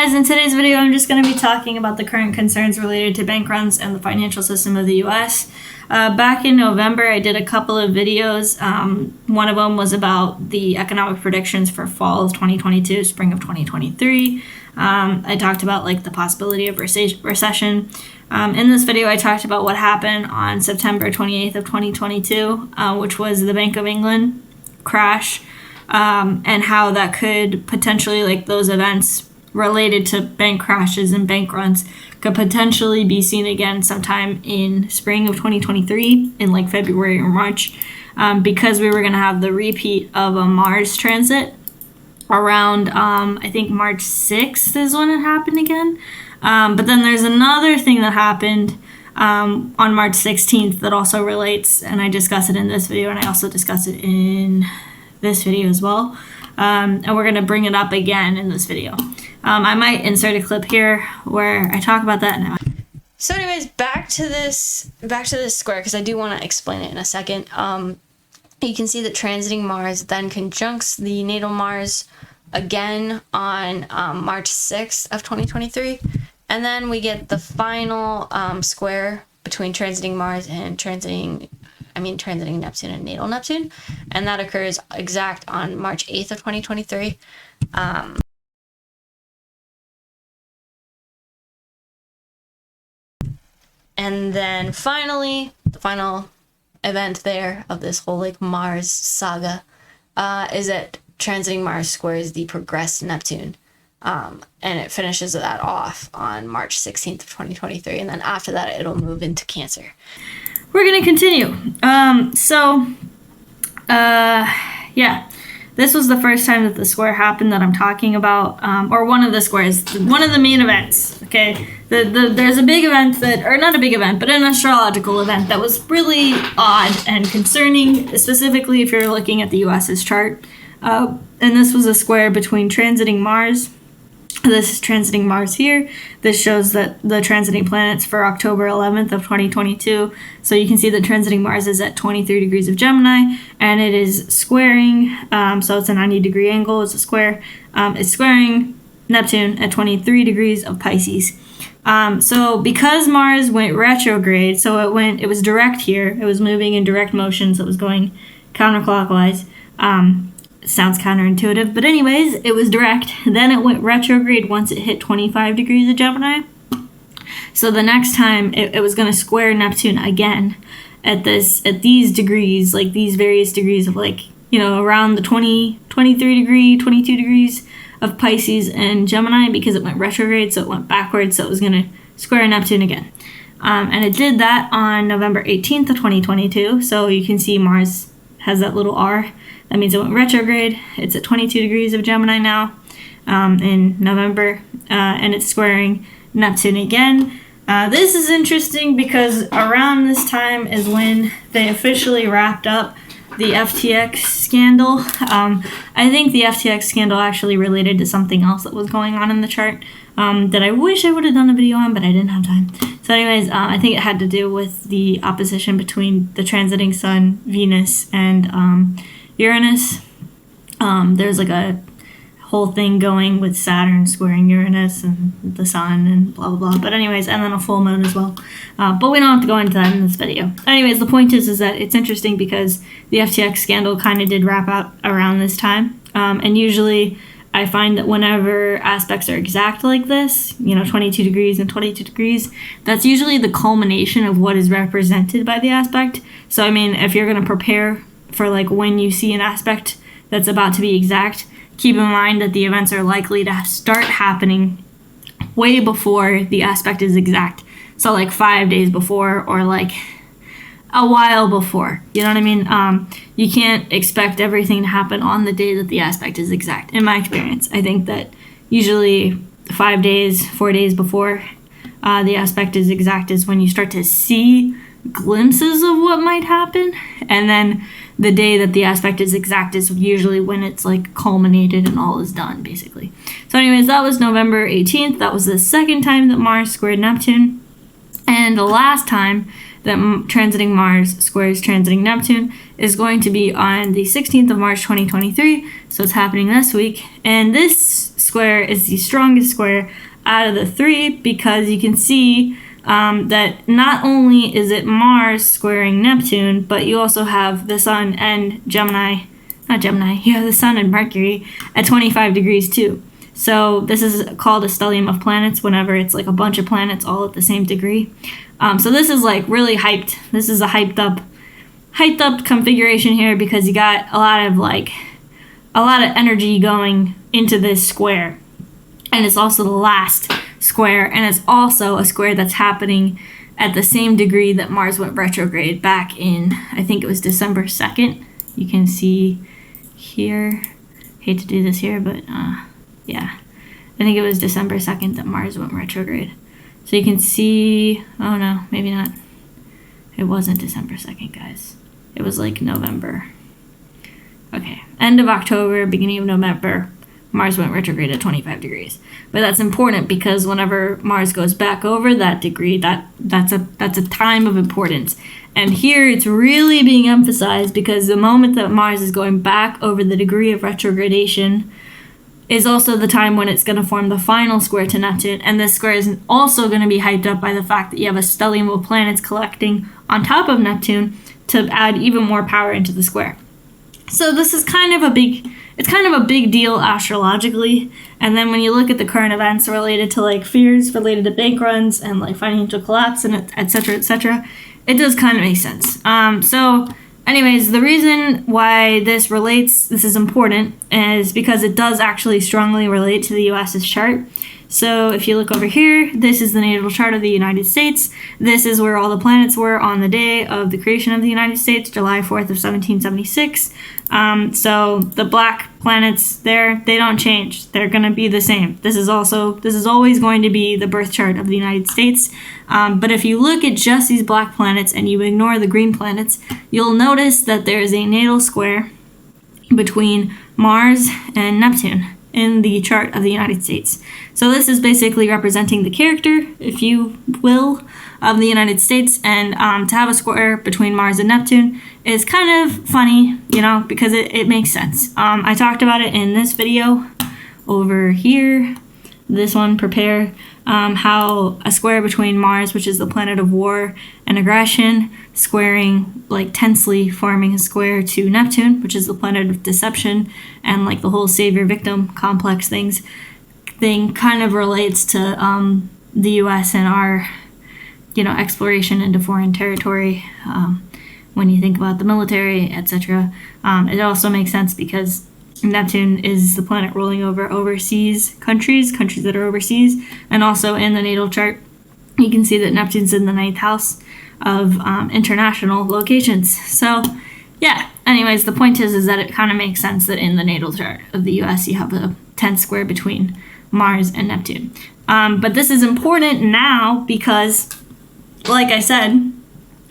guys, in today's video I'm just going to be talking about the current concerns related to bank runs and the financial system of the US. Back in November I did a couple of videos. One of them was about the economic predictions for fall of 2022, spring of 2023. I talked about like the possibility of recession. In this video I talked about what happened on September 28th of 2022, which was the Bank of England crash. And how that could potentially, like those events related to bank crashes and bank runs, could potentially be seen again sometime in spring of 2023, in like February or March, because we were going to have the repeat of a Mars transit around, I think March 6th is when it happened again. But then there's another thing that happened on March 16th that also relates, and I discuss it in this video, and I also discuss it in this video as well, and we're going to bring it up again in this video. I might insert a clip here where I talk about that now. So anyways, back to this square, because I do want to explain it in a second. You can see that transiting Mars then conjuncts the natal Mars again on March 6th of 2023, and then we get the final square between transiting Mars and transiting Neptune and natal Neptune, and that occurs exact on March 8th of 2023. And then finally, the final event there of this whole like Mars saga is that transiting Mars squares the progressed Neptune, and it finishes that off on March 16th of 2023, and then after that it'll move into Cancer. We're going to continue. Yeah, this was the first time that the square happened that I'm talking about, or one of the squares, one of the main events, okay? There's a big event that, or not a big event, but an astrological event that was really odd and concerning, specifically if you're looking at the US's chart. And this was a square between transiting Mars. This is transiting Mars here. This shows that the transiting planets for October 11th of 2022. So you can see that transiting Mars is at 23 degrees of Gemini, and it is squaring, so it's a 90-degree angle, it's a square. It's squaring Neptune at 23 degrees of Pisces. So because Mars went retrograde, so it was direct here, it was moving in direct motion, so it was going counterclockwise. Sounds counterintuitive, but anyways, it was direct. Then it went retrograde once it hit 25 degrees of Gemini. So the next time it was going to square Neptune again at these degrees, like these various degrees of like, around the 23 degree, 22 degrees of Pisces and Gemini, because it went retrograde, so it went backwards, so it was going to square Neptune again. And it did that on November 18th of 2022. So you can see Mars has that little R. That means it went retrograde. It's at 22 degrees of Gemini now in November, and it's squaring Neptune again. This is interesting because around this time is when they officially wrapped up the FTX scandal. I think the FTX scandal actually related to something else that was going on in the chart that I wish I would have done a video on, but I didn't have time. So anyways, I think it had to do with the opposition between the transiting Sun, Venus, and Uranus. There's like a whole thing going with Saturn squaring Uranus and the Sun and blah blah blah. But anyways, and then a full moon as well. But we don't have to go into that in this video. Anyways, the point is that it's interesting because the FTX scandal kind of did wrap up around this time. And usually I find that whenever aspects are exact like this, 22 degrees and 22 degrees, that's usually the culmination of what is represented by the aspect. So I mean, if you're going to prepare for like when you see an aspect that's about to be exact, keep in mind that the events are likely to start happening way before the aspect is exact. So like 5 days before, or like a while before. You know what I mean? You can't expect everything to happen on the day that the aspect is exact. In my experience, I think that usually 5 days, 4 days before the aspect is exact is when you start to see glimpses of what might happen, and then the day that the aspect is exact is usually when it's like culminated and all is done, basically. So anyways, that was November 18th. That was the second time that Mars squared Neptune, and the last time that transiting Mars squares transiting Neptune is going to be on the 16th of March 2023, so it's happening this week. And this square is the strongest square out of the three because you can see that not only is it Mars squaring Neptune, but you also have the Sun and you have the Sun and Mercury at 25 degrees too. So this is called a stellium of planets whenever it's like a bunch of planets all at the same degree. So this is like really hyped. This is a hyped up configuration here because you got a lot of energy going into this square. And it's also the last square, and it's also a square that's happening at the same degree that Mars went retrograde back in, I think it was December 2nd. You can see here, hate to do this here, but yeah, I think it was December 2nd that Mars went retrograde. So you can see, oh no, maybe not. It wasn't December 2nd, guys. It was like November. Okay, end of October, beginning of November, Mars went retrograde at 25 degrees. But that's important because whenever Mars goes back over that degree, that's a time of importance. And here it's really being emphasized because the moment that Mars is going back over the degree of retrogradation is also the time when it's going to form the final square to Neptune. And this square is also going to be hyped up by the fact that you have a stellium of planets collecting on top of Neptune to add even more power into the square. So this is kind of a big deal astrologically. And then when you look at the current events related to like fears related to bank runs and like financial collapse and et cetera, it does kind of make sense. So anyways, the reason why this is important is because it does actually strongly relate to the US's chart. So if you look over here, this is the natal chart of the United States. This is where all the planets were on the day of the creation of the United States, July 4th of 1776. So the black planets there, they don't change. They're going to be the same. This is always going to be the birth chart of the United States. But if you look at just these black planets and you ignore the green planets, you'll notice that there is a natal square between Mars and Neptune in the chart of the United States. So this is basically representing the character, if you will, of the United States. And to have a square between Mars and Neptune is kind of funny, because it makes sense. I talked about it in this video over here, this one, Prepare, how a square between Mars, which is the planet of war and aggression, squaring, like tensely forming a square to Neptune, which is the planet of deception and like the whole savior-victim complex thing kind of relates to the U.S. and our, exploration into foreign territory. When you think about the military, etc., it also makes sense because Neptune is the planet ruling over overseas countries that are overseas, and also in the natal chart, you can see that Neptune's in the 9th house of international locations. So, yeah. Anyways, the point is that it kind of makes sense that in the natal chart of the U.S. you have a 10th square between Mars and Neptune. But this is important now because, like I said,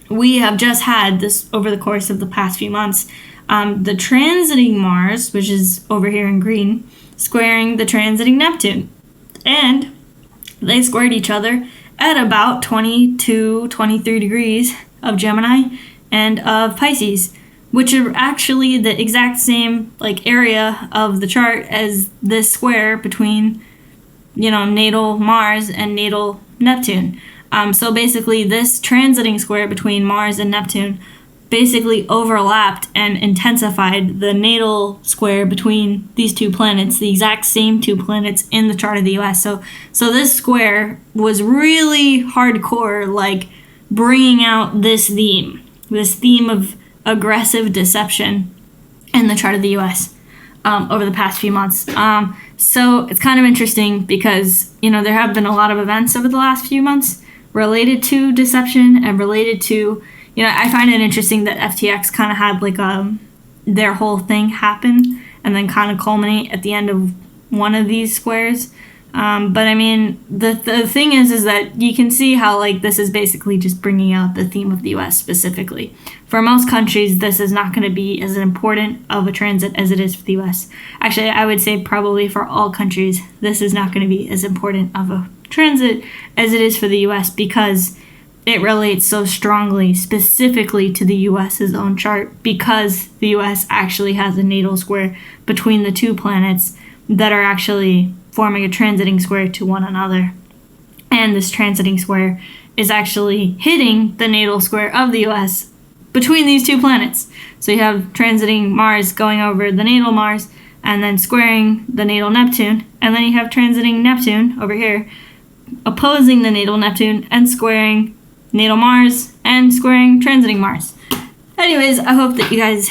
we have just had this over the course of the past few months. The transiting Mars, which is over here in green, squaring the transiting Neptune. And they squared each other at about 22, 23 degrees of Gemini and of Pisces, which are actually the exact same area of the chart as this square between, natal Mars and natal Neptune. So basically this transiting square between Mars and Neptune basically overlapped and intensified the natal square between these two planets, the exact same two planets in the chart of the US. So this square was really hardcore, bringing out this theme of aggressive deception in the chart of the US over the past few months. So it's kind of interesting because, there have been a lot of events over the last few months related to deception and related to, I find it interesting that FTX kind of had their whole thing happen and then kind of culminate at the end of one of these squares. But I mean, the thing is that you can see how this is basically just bringing out the theme of the US specifically. For most countries, this is not going to be as important of a transit as it is for the US. Actually, I would say probably for all countries, this is not going to be as important of a transit as it is for the US because it relates so strongly, specifically to the U.S.'s own chart, because the U.S. actually has a natal square between the two planets that are actually forming a transiting square to one another. And this transiting square is actually hitting the natal square of the U.S. between these two planets. So you have transiting Mars going over the natal Mars and then squaring the natal Neptune. And then you have transiting Neptune over here opposing the natal Neptune and squaring natal Mars and squaring transiting Mars. Anyways, I hope that you guys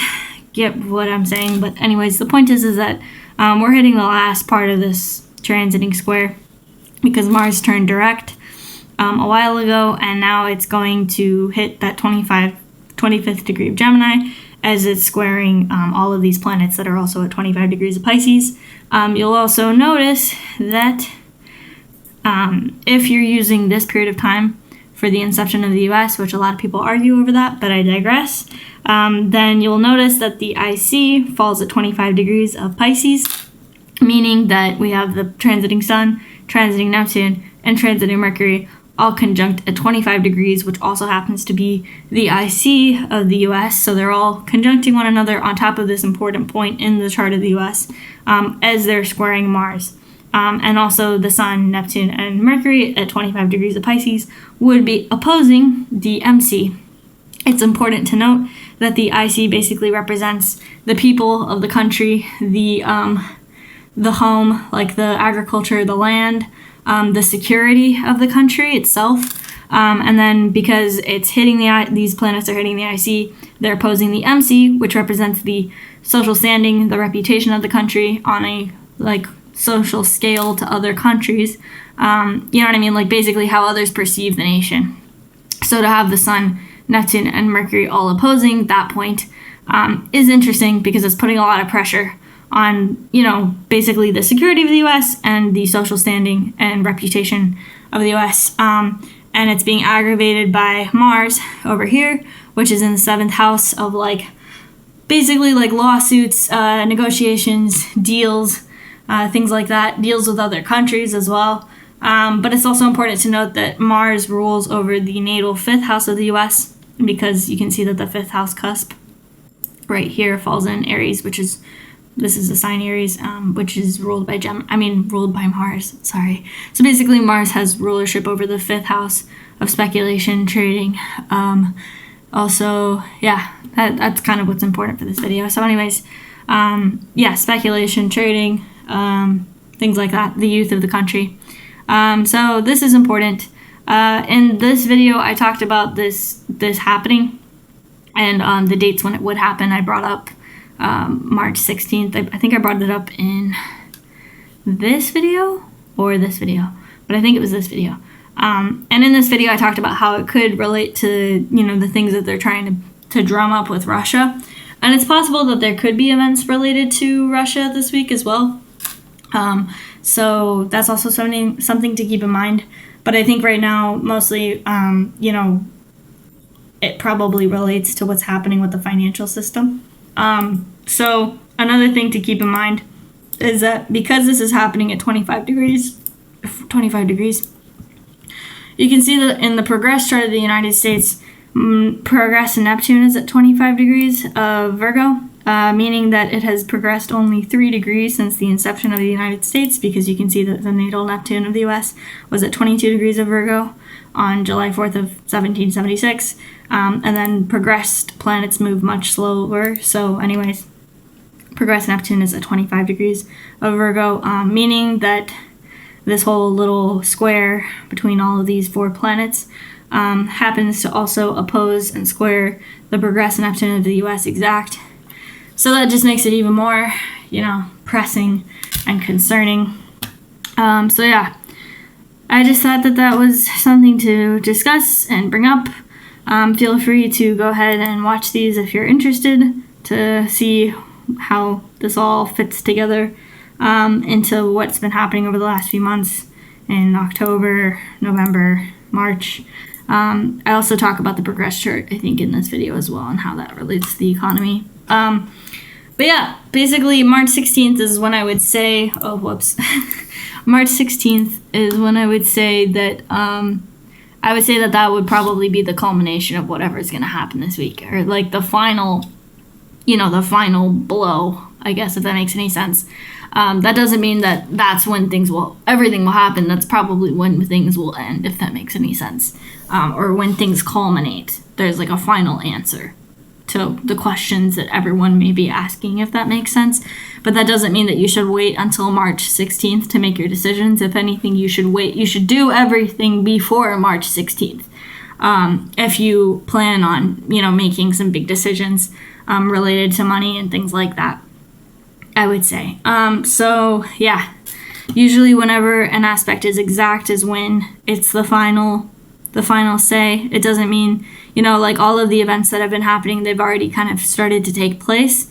get what I'm saying. But anyways, the point is that we're hitting the last part of this transiting square because Mars turned direct a while ago, and now it's going to hit that 25th degree of Gemini as it's squaring all of these planets that are also at 25 degrees of Pisces. You'll also notice that if you're using this period of time for the inception of the US, which a lot of people argue over that, but I digress, then you'll notice that the IC falls at 25 degrees of Pisces, meaning that we have the transiting Sun, transiting Neptune, and transiting Mercury all conjunct at 25 degrees, which also happens to be the IC of the US. So they're all conjuncting one another on top of this important point in the chart of the US as they're squaring Mars. And also the Sun, Neptune, and Mercury at 25 degrees of Pisces would be opposing the MC. It's important to note that the IC basically represents the people of the country, the home, like the agriculture, the land, the security of the country itself. And then because it's hitting these planets are hitting the IC, they're opposing the MC, which represents the social standing, the reputation of the country on a social scale to other countries. You know what I mean? Like basically how others perceive the nation. So to have the Sun, Neptune, and Mercury all opposing that point is interesting because it's putting a lot of pressure on, basically the security of the U.S. and the social standing and reputation of the U.S. And it's being aggravated by Mars over here, which is in the 7th house of basically lawsuits, negotiations, deals, things like that, deals with other countries as well. But it's also important to note that Mars rules over the natal 5th house of the U.S. because you can see that the 5th house cusp right here falls in Aries, this is the sign Aries, which is ruled by Mars, sorry. So basically Mars has rulership over the 5th house of speculation, trading. Also, yeah, that's kind of what's important for this video. So anyways, speculation, trading, things like that, the youth of the country. So this is important. In this video, I talked about this happening and the dates when it would happen. I brought up March 16th. I think I brought it up in this video or this video, but I think it was this video. And in this video, I talked about how it could relate to, the things that they're trying to drum up with Russia. And it's possible that there could be events related to Russia this week as well. So that's also something to keep in mind. But I think right now, mostly, it probably relates to what's happening with the financial system. So another thing to keep in mind is that because this is happening at 25 degrees, you can see that in the progress chart of the United States, progress in Neptune is at 25 degrees of Virgo, meaning that it has progressed only 3 degrees since the inception of the United States, because you can see that the natal Neptune of the US was at 22 degrees of Virgo on July 4th of 1776. And then progressed planets move much slower. So anyways, progressed Neptune is at 25 degrees of Virgo, meaning that this whole little square between all of these 4 planets happens to also oppose and square the progressed Neptune of the US exact. So that just makes it even more, pressing and concerning. So yeah, I just thought that was something to discuss and bring up. Feel free to go ahead and watch these if you're interested to see how this all fits together into what's been happening over the last few months in October, November, March. I also talk about the progress chart, I think, in this video as well, and how that relates to the economy. But yeah, basically March 16th is when I would say, March 16th is when I would say that I would say that would probably be the culmination of whatever's going to happen this week, or like the final, the final blow, I guess, if that makes any sense. That doesn't mean that that's when everything will happen. That's probably when things will end, if that makes any sense. Or when things culminate. There's like a final answer to the questions that everyone may be asking, if that makes sense. But that doesn't mean that you should wait until March 16th to make your decisions. If anything, you should do everything before March 16th. If you plan on, making some big decisions related to money and things like that, I would say. So yeah, usually whenever an aspect is exact is when it's the final say. It doesn't mean, like all of the events that have been happening, they've already kind of started to take place.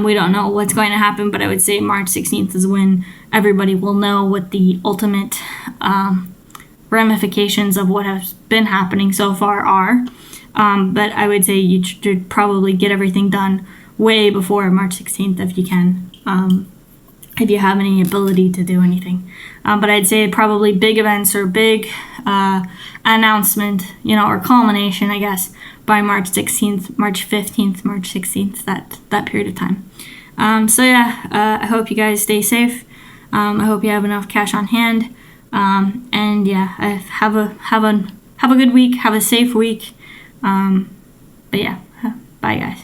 We don't know what's going to happen, but I would say March 16th is when everybody will know what the ultimate ramifications of what has been happening so far are. But I would say you should probably get everything done way before March 16th if you can, if you have any ability to do anything. But I'd say probably big events or big announcement, or culmination, I guess, by March 16th, March 15th, March 16th, that period of time. So yeah, I hope you guys stay safe. I hope you have enough cash on hand. And yeah, have a good week, have a safe week. But yeah, bye guys.